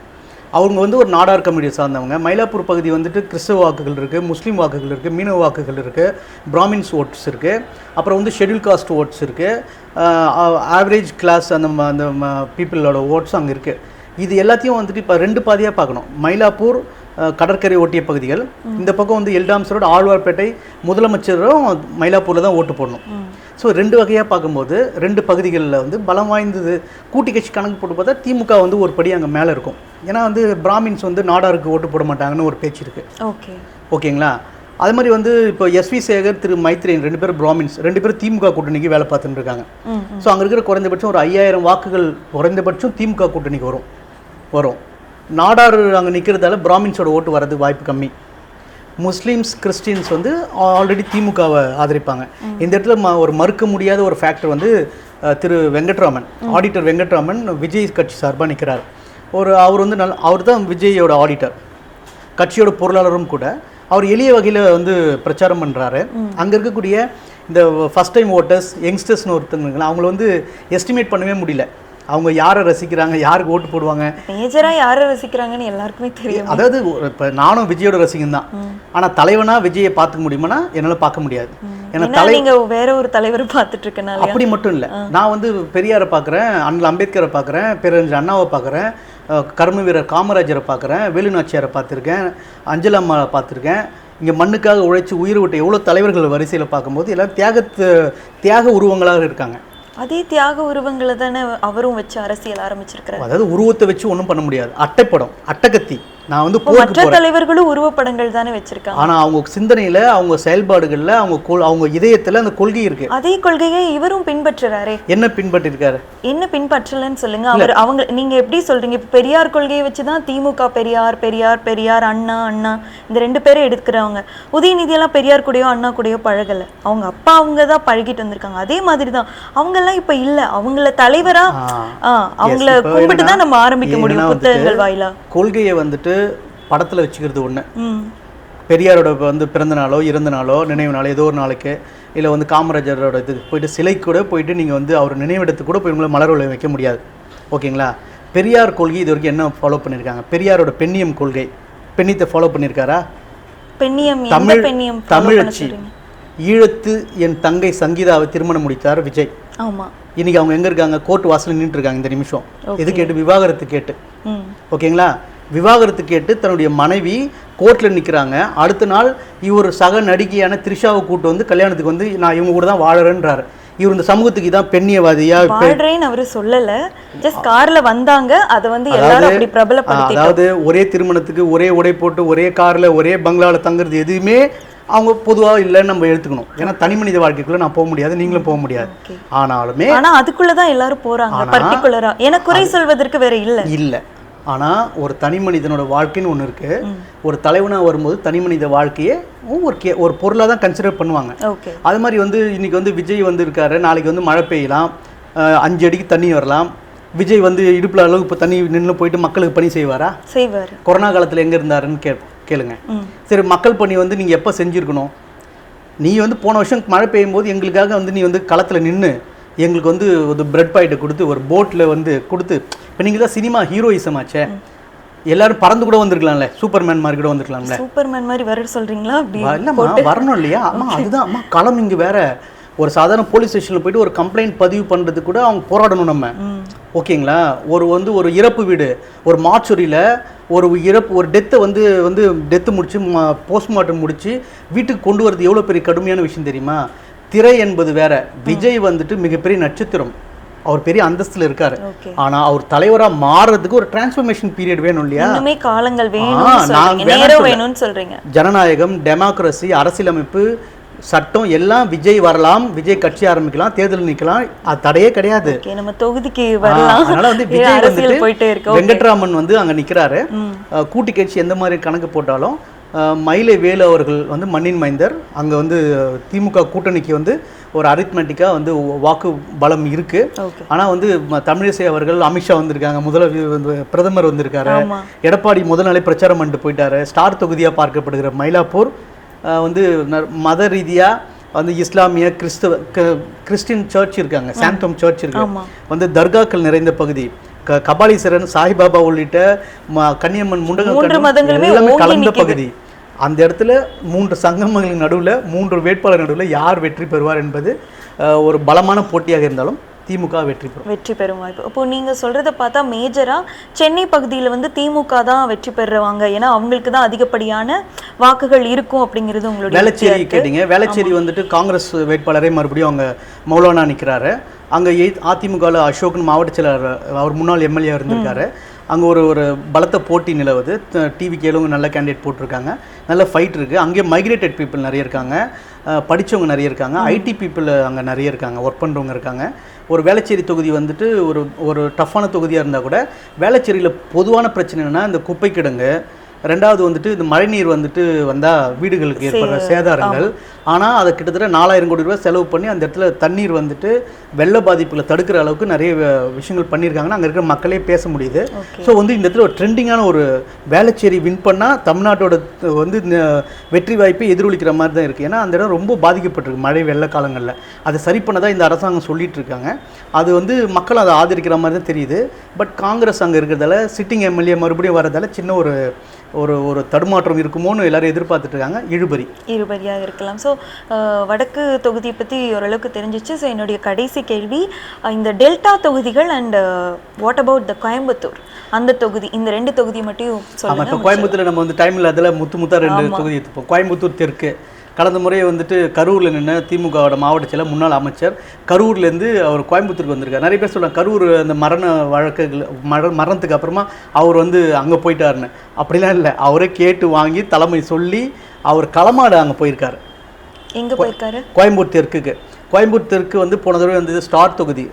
அவங்க வந்து ஒரு நாடார் கம்யூனிட்டியை சார்ந்தவங்க. மயிலாப்பூர் பகுதி வந்துட்டு கிறிஸ்தவ வாக்குகள் இருக்குது, முஸ்லீம் வாக்குகள் இருக்குது, மீனவ வாக்குகள் இருக்குது, பிராமின்ஸ் ஓட்ஸ் இருக்குது, அப்புறம் வந்து ஷெட்யூல் காஸ்ட் ஓட்ஸ் இருக்குது, ஆவரேஜ் கிளாஸ் அந்த பீப்புளோட ஓட்ஸ் அங்கே இருக்குது. இது எல்லாத்தையும் வந்துட்டு இப்போ 2 பாதியாக பார்க்கணும். மயிலாப்பூர் கடற்கரை ஒட்டிய பகுதிகள், இந்த பக்கம் வந்து எல்டாம்ஸ் ரோடு ஆழ்வார்பேட்டை முதலமைச்சரும் மயிலாப்பூரில் தான் ஓட்டு போடணும். ஸோ 2 வகையாக பார்க்கும்போது 2 பகுதிகளில் வந்து பலம் வாய்ந்தது. கூட்டி கட்சி கணக்கு போட்டு பார்த்தா திமுக வந்து ஒரு படி அங்கே மேலே இருக்கும். ஏன்னா வந்து பிராமின்ஸ் வந்து நாடாருக்கு ஓட்டு போட மாட்டாங்கன்னு ஒரு பேச்சு இருக்குது. ஓகேங்களா? அது மாதிரி வந்து இப்போ எஸ்வி சேகர் திரு மைத்ரேயன் 2 பேரும் பிராமின்ஸ், 2 பேரும் திமுக கூட்டணிக்கு வேலை பார்த்துட்டு இருக்காங்க. ஸோ அங்கே இருக்கிற குறைந்தபட்சம் ஒரு 5000 வாக்குகள் குறைந்தபட்சம் திமுக கூட்டணிக்கு வரும். நாடார் அங்கே நிற்கிறதால பிராமின்ஸோட ஓட்டு வரது வாய்ப்பு கம்மி. முஸ்லீம்ஸ் கிறிஸ்டின்ஸ் வந்து ஆல்ரெடி திமுகவை ஆதரிப்பாங்க. இந்த இடத்துல ஒரு மறுக்க முடியாத ஒரு ஃபேக்டர் வந்து திரு வெங்கட்ராமன், ஆடிட்டர் வெங்கட்ராமன் விஜய் கட்சி சார்பாக நிற்கிறார். அவர் வந்து அவர் தான் விஜயோட ஆடிட்டர், கட்சியோட பொருளாளரும் கூட. அவர் எளிய வகையில் வந்து பிரச்சாரம் பண்ணுறாரு. அங்கே இருக்கக்கூடிய இந்த ஃபஸ்ட் டைம் ஓட்டர்ஸ், யங்ஸ்டர்ஸ்னு ஒருத்தங்க, அவங்கள வந்து எஸ்டிமேட் பண்ணவே முடியல. அவங்க யாரை ரசிக்கிறாங்க, யாருக்கு ஓட்டு போடுவாங்க, மேஜரா யாரை ரசிக்கிறாங்கன்னு எல்லாருக்குமே தெரியும். அதாவது இப்போ நானும் விஜயோட ரசிகன் தான். ஆனால் தலைவனா விஜயை பார்த்துக்க முடியுமானா என்னால் பார்க்க முடியாது. ஏன்னா நீங்க வேற ஒரு தலைவரை பார்த்துட்டு இருக்கனால. அப்படி மட்டும் இல்லை, நான் வந்து பெரியாரை பார்க்குறேன், அண்ணல் அம்பேத்கரை பார்க்குறேன், பேரறிஞர் அண்ணாவை பார்க்குறேன், கர்ம வீரர் காமராஜரை பார்க்குறேன், வேலுநாச்சியாரை பார்த்துருக்கேன், அஞ்சலம்மாவை பார்த்துருக்கேன். இங்கே மண்ணுக்காக உழைச்சி உயிர் விட்ட எவ்வளோ தலைவர்கள் வரிசையில் பார்க்கும்போது எல்லாம் தியாக உருவங்களாக இருக்காங்க. அதே தியாக உருவங்களை தானே அவரும் வச்சு அரசியல் ஆரம்பிச்சிருக்கிறார். அதாவது உருவத்தை வச்சு ஒன்றும் பண்ண முடியாது. அட்டைப்படம், அட்டகத்தி. நான் வந்து மற்ற தலைவர்களும் உருவப்படங்கள் தானே வச்சிருக்காங்க. ஆனா அவங்க சிந்தனையில, அவங்க செயல்பாடுகள்ல, அவங்க இதயத்துல அந்த கொள்கை இருக்கு. அதே கொள்கையை இவரும் பின்பற்றுறாரே. என்ன பின்பற்றிருக்காரு? என்ன பின்பற்றலன்னு சொல்லுங்க. அவங்க நீங்க எப்படி சொல்றீங்க? இப்ப பெரியார் கொள்கையை வச்சுதான் திமுக பெரியார் அண்ணா இந்த 2 பேரும் எடுக்கிறவங்க. உதயநிதி எல்லாம் பெரியார் கூடயோ அண்ணா கூடயோ பழகல. அவங்க அப்பா அவங்க தான் பழகிட்டு வந்திருக்காங்க. அதே மாதிரிதான் அவங்க எல்லாம் இப்ப இல்ல. அவங்கள தலைவரா அவங்கள கும்பிட்டு தான் நம்ம ஆரம்பிக்க முடியும் புத்தகங்கள் வாயிலா. கொள்கையை வந்துட்டு படத்தில் வச்சுக்கிறது ஒன்று. பெரியாரோட வந்து பிறந்த நாளோ இறந்த நாளோ நினைவு நாளோ ஏதோ ஒரு நாளைக்கு, இல்லை வந்து காமராஜரோட இது போயிட்டு சிலை கூட போயிட்டு நீங்கள் வந்து அவர் நினைவிடத்துக்கு கூட போய் உங்களை மலர் வளையம் வைக்க முடியாது. ஓகேங்களா? பெரியார் கொள்கை இது வரைக்கும் என்ன ஃபாலோ பண்ணியிருக்காங்க? பெரியாரோட பெண்ணியம் கொள்கை பெண்ணியத்தை ஃபாலோ பண்ணியிருக்காரா? பெண்ணியம், எந்த தமிழ் பெண்ணியம் தமிழச்சி ஈழத்து என் தங்கை சங்கீதாவை திருமணம் முடித்தார் விஜய். ஆமா. இன்னைக்கு அவங்க எங்க இருக்காங்க? கோர்ட் வாசல்ல நின்றுட்டு இருக்காங்க இந்த நிமிஷம். இது கேட்டு விவாகரத்து கேட்டு, ஓகேங்களா, விவாகரத்து கேட்டு தன்னுடைய மனைவி கோர்ட்டில் நிற்கிறாங்க. அடுத்த நாள் இவர் சக நடிகையான த்ரிஷாவை கூட்டு வந்து கல்யாணத்துக்கு வந்து நான் இவங்க கூட தான் வாழறேன்றாரு. இவர் இந்த சமூகத்துக்கு தான் பெண்ணியவாதியா வாழ்றேன்னு அவரு சொல்லல, ஜஸ்ட் கார்ல வந்தாங்க, அதை வந்து எல்லாரும் அப்படி பிரபலப்படுத்தி. அதாவது ஒரே திருமணத்துக்கு ஒரே உடை போட்டு ஒரே கார்ல ஒரே பங்களாவில் தங்குறது எதுவுமே அவங்க பொதுவாக இல்லைன்னு நம்ம எடுத்துக்கணும். ஏன்னா தனி மனித வாழ்க்கைக்குள்ள நான் போக முடியாது, நீங்களும் போக முடியாது. ஆனா அதுக்குள்ளதான் எல்லாரும் போறாங்க பர்டிகுலரா. எனக்கு குறை சொல்வதற்கு வேற இல்ல. ஆனா ஒரு தனி மனிதனோட வாழ்க்கைன்னு ஒண்ணு இருக்கு. ஒரு தலைவனா வரும்போது தனி மனித வாழ்க்கையை ஒரு பொருளா தான் கன்சிடர் பண்ணுவாங்க. அது மாதிரி வந்து இன்னைக்கு வந்து விஜய் வந்து இருக்காரு, நாளைக்கு வந்து மழை பெய்யலாம், 5 அடிக்கு தண்ணி வரலாம். விஜய் வந்து இடுப்புல அளவுக்கு இப்போ தண்ணி நின்று போயிட்டு மக்களுக்கு பணி செய்வாரா? செய்வார். கொரோனா காலத்துல எங்க இருந்தாருன்னு கேளுங்க. சரி, மக்கள் பணி வந்து நீங்க எப்போ செஞ்சிருக்கணும்? நீ வந்து போன வருஷம் மழை பெய்யும் போது எங்களுக்காக வந்து நீ வந்து களத்துல நின்று எங்களுக்கு வந்து ஒரு பிரெட் பாக்கெட்டை கொடுத்து ஒரு போட்டில் வந்து கொடுத்து, இப்போ நீங்கள் தான் சினிமா ஹீரோயிசம் ஆச்சே, எல்லாரும் பறந்து கூட வந்திருக்கலாம்ல, சூப்பர்மேன் மாதிரி கூட வந்திருக்கலாம்ல. சூப்பர்மேன் மாதிரி வர சொல்றீங்களா? இல்லைம்மா, வரணும் இல்லையா? அம்மா அதுதான் அம்மா களம். இங்கே வேற ஒரு சாதாரண போலீஸ் ஸ்டேஷனில் போயிட்டு ஒரு கம்ப்ளைண்ட் பதிவு பண்ணுறது கூட அவங்க போராடணும் நம்ம, ஓகேங்களா? ஒரு இறப்பு வீடு, ஒரு மார்ச்சுரியில் ஒரு டெத்தை வந்து டெத்து முடிச்சு போஸ்ட்மார்ட்டம் முடிச்சு வீட்டுக்கு கொண்டு வரது எவ்வளோ பெரிய கடுமையான விஷயம் தெரியுமா? திரை என்பது வேற. விஜய் வந்துட்டு மிகப்பெரிய நட்சத்திரம், அவர் பெரிய அந்தஸ்துல இருக்காரு. ஆனா அவர் தலைவரா மாறுறதுக்கு ஒரு டிரான்ஸ்ஃபர்மேஷன் பீரியட் வேணும் இல்லையா? காலங்கள் வேணும் சொல்றீங்க. ஜனநாயகம், டெமோக்ரஸி, அரசியலமைப்பு, சட்டம் எல்லாம் விஜய் வரலாம், விஜய் கட்சி ஆரம்பிக்கலாம், தேர்தல் நிக்கலாம், அது தடையே கிடையாது. நம்ம தொகுதிக்கு வரலாம். அதனால வந்து விஜய் வந்துட்டு வெங்கட்ராமன் வந்து அங்க நிக்கிறாரு. கூட்டி கட்சி எந்த மாதிரி கணக்கு போட்டாலும் மயிலை வேலு அவர்கள் வந்து மண்ணின் மைந்தர். அங்கே வந்து திமுக கூட்டணிக்கு வந்து ஒரு அரித்மெட்டிக்காக வந்து வாக்கு பலம் இருக்குது. ஆனால் வந்து தமிழிசை அவர்கள், அமித்ஷா வந்திருக்காங்க, பிரதமர் வந்திருக்காரு, எடப்பாடி முதல் நாளே பிரச்சாரம் பண்ணிட்டு போயிட்டாரு. ஸ்டார் தொகுதியாக பார்க்கப்படுகிற மயிலாப்பூர் வந்து மத ரீதியாக வந்து இஸ்லாமிய கிறிஸ்டின் சர்ச் இருக்காங்க, சாந்தோம் சர்ச் இருக்காங்க, வந்து தர்காக்கள் நிறைந்த பகுதி. கபாலீஸ்வரன், சாய்பாபா உள்ளிட்ட கன்னியம்மன், முண்டகம் எல்லாமே கலந்த பகுதி. அந்த இடத்துல 3 சங்கமங்களின் நடுவில் 3 வேட்பாளர் நடுவில் யார் வெற்றி பெறுவார் என்பது ஒரு பலமான போட்டியாக இருந்தாலும் திமுக வெற்றி பெறும் வாய்ப்பு. இப்போ நீங்க சொல்றதை பார்த்தா மேஜரா சென்னை பகுதியில் வந்து திமுக தான் வெற்றி பெறுவாங்க, ஏன்னா அவங்களுக்கு தான் அதிகப்படியான வாக்குகள் இருக்கும் அப்படிங்கிறது உங்களுடைய. வேளச்சேரி கேட்டீங்க. வேளச்சேரி வந்துட்டு காங்கிரஸ் வேட்பாளரே மறுபடியும் அவங்க மௌலானா நிற்கிறாரு. அங்கே அதிமுகவில் அசோகன் மாவட்ட செயலாளர், அவர் முன்னாள் எம்எல்ஏ இருந்திருக்காரு. அங்கே ஒரு பலத்த போட்டி நிலவுது. டிவி கேளுங்க நல்ல கேண்டிடேட் போட்டிருக்காங்க, நல்ல ஃபைட் இருக்குது. அங்கே மைக்ரேட்டட் பீப்புள் நிறைய இருக்காங்க, படித்தவங்க நிறைய இருக்காங்க, ஐடி பீப்புள் அங்கே நிறைய இருக்காங்க, ஒர்க் பண்ணுறவங்க இருக்காங்க. ஒரு வேளச்சேரி தொகுதி வந்துட்டு ஒரு டஃப்பான தொகுதியாக இருந்தால் கூட வேளச்சேரியில் பொதுவான பிரச்சனை என்னென்னா இந்த குப்பை கிடங்கு, ரெண்டாவது வந்துட்டு இந்த மழைநீர் வந்துட்டு வந்தால் வீடுகளுக்கு ஏற்படுற சேதாரங்கள். ஆனால் அதை கிட்டத்தட்ட 4000 கோடி ரூபாய் செலவு பண்ணி அந்த இடத்துல தண்ணீர் வந்துட்டு வெள்ள பாதிப்புகளை தடுக்கிற அளவுக்கு நிறைய விஷயங்கள் பண்ணியிருக்காங்கன்னா அங்கே இருக்கிற மக்களே பேச முடியுது. ஸோ வந்து இந்த இடத்துல ஒரு ட்ரெண்டிங்கான ஒரு வேளச்சேரி வின் பண்ணால் தமிழ்நாட்டோட வந்து வெற்றி வாய்ப்பை எதிரொலிக்கிற மாதிரி தான் இருக்குது. ஏன்னா அந்த இடம் ரொம்ப பாதிக்கப்பட்டிருக்கு மழை வெள்ள காலங்களில். அதை சரி பண்ணதான் இந்த அரசாங்கம் சொல்லிட்டு இருக்காங்க. அது வந்து மக்கள் அதை ஆதரிக்கிற மாதிரி தான் தெரியுது. பட் காங்கிரஸ் அங்கே இருக்கிறதால, சிட்டிங் எம்எல்ஏ மறுபடியும் வரதால சின்ன ஒரு தடுமாற்றம் இருக்குமோன்னு எல்லாரும் எதிர்பார்த்துட்டு இருக்காங்க. இழுபறியாக இருக்கலாம். ஸோ வடக்கு தொகுதியை பற்றி ஓரளவுக்கு தெரிஞ்சிச்சு. ஸோ என்னுடைய கடைசி கேள்வி, இந்த டெல்டா தொகுதிகள் and what about the Coimbatore, அந்த தொகுதி, இந்த 2 தொகுதி மட்டும் சொல்லுங்க. இப்போ கோயம்புத்தூர் நம்ம வந்து டைம் இல்லை, அதில் முத்தா 2 தொகுதி எடுத்துப்போம். கோயம்புத்தூர் தெற்கு கடந்த முறை வந்துட்டு கரூரில் நின்று திமுகவோட மாவட்ட செயலர் முன்னாள் அமைச்சர் கரூர்லேருந்து அவர் கோயம்புத்தூருக்கு வந்திருக்கார். நிறைய பேர் சொல்கிறாங்க கரூர் அந்த மரண வழக்குகள் மரணத்துக்கு அப்புறமா அவர் வந்து அங்கே போயிட்டாருன்னு. அப்படிலாம் இல்லை, அவரே கேட்டு வாங்கி தலைமை சொல்லி அவர் களமாடு அங்கே போயிருக்காரு. எங்கே போயிருக்காரு? கோயம்புத்தூர் தெற்குக்கு. கோயம்புத்தூர் தெற்கு வந்து போன தடவை வந்து ஸ்டார் தொகுதி,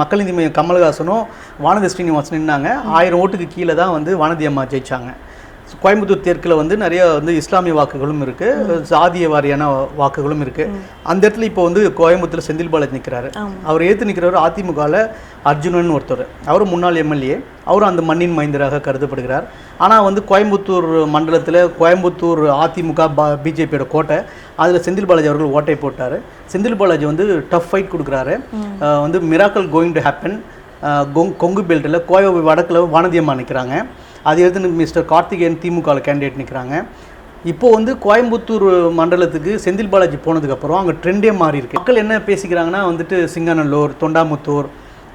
மக்கள் நீதி மையம் கமல்ஹாசனும் வானதி ஸ்ரீனிவாசன் நின்னாங்க. 1000 ஓட்டுக்கு கீழே தான் வந்து வானதி அம்மா ஜெயிச்சாங்க. கோயம்புத்தூர் தெற்கில் வந்து நிறைய வந்து இஸ்லாமிய வாக்குகளும் இருக்குது, சாதிய வாரியான வாக்குகளும் இருக்குது. அந்த இடத்துல இப்போ வந்து கோயம்புத்தூர் செந்தில் பாலாஜி நிற்கிறாரு. அவர் ஏற்று நிற்கிறவர் அதிமுகவில் அர்ஜுனன் ஒருத்தர், அவர் முன்னாள் எம்எல்ஏ, அவரும் அந்த மண்ணின் மைந்தராக கருதப்படுகிறார். ஆனால் வந்து கோயம்புத்தூர் மண்டலத்தில் கோயம்புத்தூர் அதிமுக பிஜேபியோட கோட்டை, அதில் செந்தில் பாலாஜி அவர்கள் ஓட்டை போட்டார். செந்தில் பாலாஜி வந்து டஃப் ஃபைட் கொடுக்குறாரு. வந்து miracle going to happen. Kongu பெல்ட்டில் கோவை வடக்கில் வானதி அம்மா நிற்கிறாங்க. அது எடுத்து மிஸ்டர் கார்த்திகேயன் திமுக கேண்டிடேட் நிற்கிறாங்க. இப்போ வந்து கோயம்புத்தூர் மண்டலத்துக்கு செந்தில் பாலாஜி போனதுக்கப்புறம் அங்கே ட்ரெண்டே மாறி இருக்கு. மக்கள் என்ன பேசிக்கிறாங்கன்னா வந்துட்டு சிங்காநல்லூர்,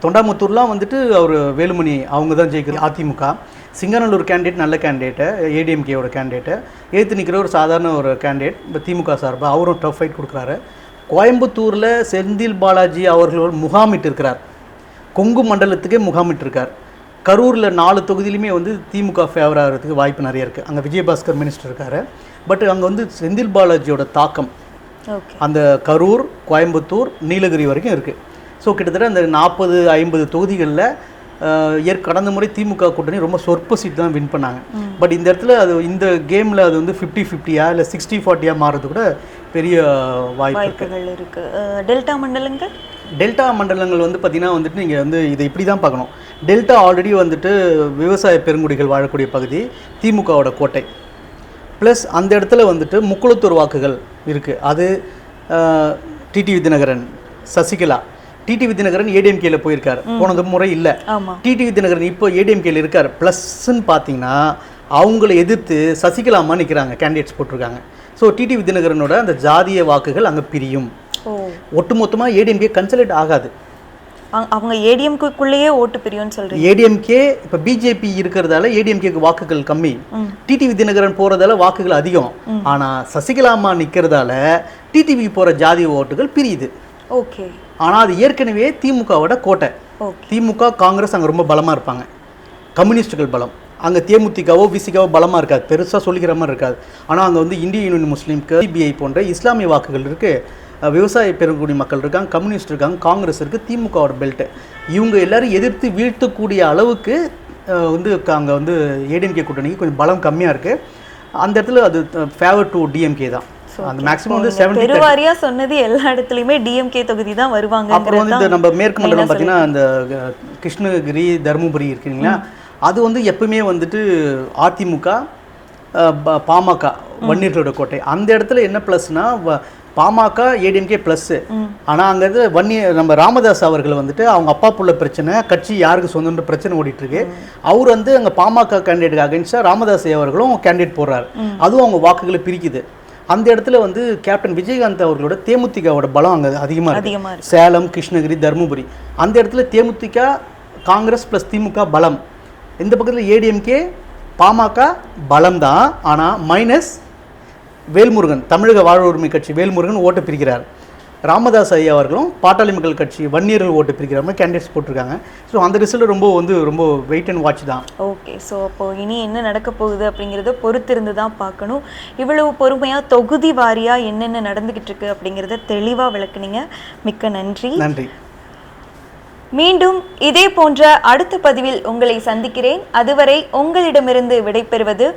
தொண்டாமுத்தூர்லாம் வந்துட்டு அவர் வேலுமணி அவங்க தான் ஜெயிக்கிறது அதிமுக. சிங்காநல்லூர் கேண்டிடேட் நல்ல கேண்டிடேட்டு, ஏடிஎம்கேயோட கேண்டிடேட்டு, ஏற்று நிற்கிற ஒரு சாதாரண ஒரு கேண்டிடேட் இப்போ திமுக சார்பாக அவரும் டஃப் ஃபைட் கொடுக்குறாரு. கோயம்புத்தூரில் செந்தில் பாலாஜி அவர்களோட முகாமிட்டு இருக்கிறார், கொங்கு மண்டலத்துக்கே முகாமிட்டு இருக்கார். கரூரில் 4 தொகுதியிலுமே வந்து திமுக ஃபேவர் ஆகிறதுக்கு வாய்ப்பு நிறைய இருக்குது. அங்கே விஜயபாஸ்கர் மினிஸ்டர் இருக்கார். பட் அங்கே வந்து செந்தில் பாலாஜியோட தாக்கம் அந்த கரூர், கோயம்புத்தூர், நீலகிரி வரைக்கும் இருக்குது. ஸோ கிட்டத்தட்ட அந்த 40-50 தொகுதிகளில் கடந்த முறை திமுக கூட்டணி ரொம்ப சொற்ப சீட் தான் வின் பண்ணாங்க. பட் இந்த இடத்துல அது இந்த கேமில் அது வந்து 50-50 இல்லை 60-40 மாறுறது கூட பெரிய வாய்ப்புகள் இருக்குது. டெல்டா மண்டலங்கள் வந்து பார்த்திங்கன்னா வந்துட்டு நீங்கள் வந்து இதை இப்படி தான் பார்க்கணும். டெல்டா ஆல்ரெடி வந்துட்டு விவசாய பெருங்குடிகள் வாழக்கூடிய பகுதி, திமுகவோட கோட்டை. ப்ளஸ் அந்த இடத்துல வந்துட்டு முக்குளத்தூர் வாக்குகள் இருக்குது. அது டிடிவி தினகரன், சசிகலா. டிடிவி தினகரன் ஏடிஎம்கேல போயிருக்காரு, போனது முறை இல்லை. டிடிவி தினகரன் இப்போ ஏடிஎம்கேல இருக்கார். ப்ளஸ்ன்னு பார்த்தீங்கன்னா அவங்கள எதிர்த்து சசிகலா அம்மா நிற்கிறாங்க, கேண்டிடேட்ஸ் போட்டிருக்காங்க. ஸோ டிடிவி தினகரனோட அந்த ஜாதிய வாக்குகள் அங்கே பிரியும். ஒட்டுமொத்தமாக ஏடிஎம்கே கன்சல்ட் ஆகாது. அவங்க ஏடிஎம்கேக்குள்ளேயே ஓட்டு பிரியும்னு சொல்றீங்க. ஏடிஎம்கே இப்போ பிஜேபி இருக்கிறதால ஏடிஎம்கேக்கு வாக்குகள் கம்மி, டிடிவி தினகரன் போகிறதால வாக்குகள் அதிகம். ஆனால் சசிகலா அம்மா நிற்கிறதால டிடிவி போகிற ஜாதிய ஓட்டுகள் பிரியுது. ஓகே. ஆனால் அது ஏற்கனவே திமுகவோட கோட்டை. திமுக, காங்கிரஸ் அங்கே ரொம்ப பலமாக இருப்பாங்க, கம்யூனிஸ்டுகள் பலம். அங்கே தேமுதிகவோ விசிகாவோ பலமாக இருக்காது, பெருசாக சொல்லிக்கிற மாதிரி இருக்காது. ஆனால் அங்கே வந்து இந்திய யூனியன் முஸ்லீம்க்கு, சிபிஐ போன்ற இஸ்லாமிய வாக்குகள் இருக்குது, விவசாய பெருங்குடி மக்கள் இருக்காங்க, கம்யூனிஸ்ட் இருக்காங்க, காங்கிரஸ் இருக்குது, திமுகவோட பெல்ட்டு. இவங்க எல்லாரும் எதிர்த்து வீழ்த்தக்கூடிய அளவுக்கு வந்து அங்கே வந்து ஏடிஎம்கே கூட்டணிக்கு கொஞ்சம் பலம் கம்மியாக இருக்குது. அந்த இடத்துல அது ஃபேவர் டு டிஎம்கே தான். அந்த மேக்ஸிமம் வந்து 70 பெருவாரியா சொன்னது எல்லா இடத்துலயுமே டிஎம்கே தொகுதி தான் வருவாங்க. அப்புறம் வந்து நம்ம மேற்கு மண்டலம் பார்த்தீங்கன்னா அந்த கிருஷ்ணகிரி, தருமபுரி இருக்குங்களா, அது வந்து எப்பவுமே வந்துட்டு அதிமுக, பாமக வன்னியர்களோட கோட்டை. அந்த இடத்துல என்ன ப்ளஸ்னா பாமக ஏடிஎம்கே ப்ளஸ்ஸு. ஆனால் அங்கே நம்ம ராமதாஸ் அவர்கள் வந்துட்டு அவங்க அப்பா புள்ள பிரச்சனை, கட்சி யாருக்கு சொந்தன்ற பிரச்சனை ஓடிட்டுருக்கு. அவர் வந்து அங்கே பாமக கேண்டிடேட்டுக்கு அகென்ஸ்டாக ராமதாஸ் அவர்களும் கேண்டிடேட் போடுறாரு. அதுவும் அவங்க வாக்குகளை பிரிக்குது. அந்த இடத்துல வந்து கேப்டன் விஜயகாந்த் அவர்களோட தேமுதிகவோட பலம் அங்கே அதிகமாக இருக்குது. சேலம், கிருஷ்ணகிரி, தருமபுரி அந்த இடத்துல தேமுதிக, காங்கிரஸ் ப்ளஸ் திமுக பலம். இந்த பக்கத்தில் ஏடிஎம்கே, பாமக பலம் தான். ஆனால் மைனஸ் வேல்முருகன், தமிழக வாழ் உரிமை கட்சி வேல்முருகன் ஓட்டு பிரிக்கிறார். ராமதாஸ் ஐயா அவர்களும் பாட்டாளி மக்கள் கட்சி வன்னியர்கள் ஓட்டு பிரிக்கிற மாதிரி கேண்டிடேட்ஸ் போட்டிருக்காங்க. ஸோ அந்த ரிசல்ட் ரொம்ப வெயிட் அண்ட் வாட்ச் தான். ஓகே. ஸோ அப்போது இனி என்ன நடக்க போகுது அப்படிங்கிறத பொறுத்திருந்து தான் பார்க்கணும். இவ்வளவு பொறுமையாக தொகுதி வாரியாக என்னென்ன நடந்துக்கிட்டு இருக்கு அப்படிங்கிறத தெளிவாக விளக்குனீங்க. மிக்க நன்றி. நன்றி. மீண்டும் இதே போன்ற அடுத்த பதிவில் உங்களை சந்திக்கிறேன். அதுவரை உங்களிடமிருந்து விடைபெறுவது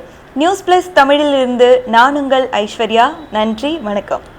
நியூஸ் பிளஸ் தமிழிலிருந்து நான் உங்கள் ஐஸ்வர்யா. நன்றி, வணக்கம்.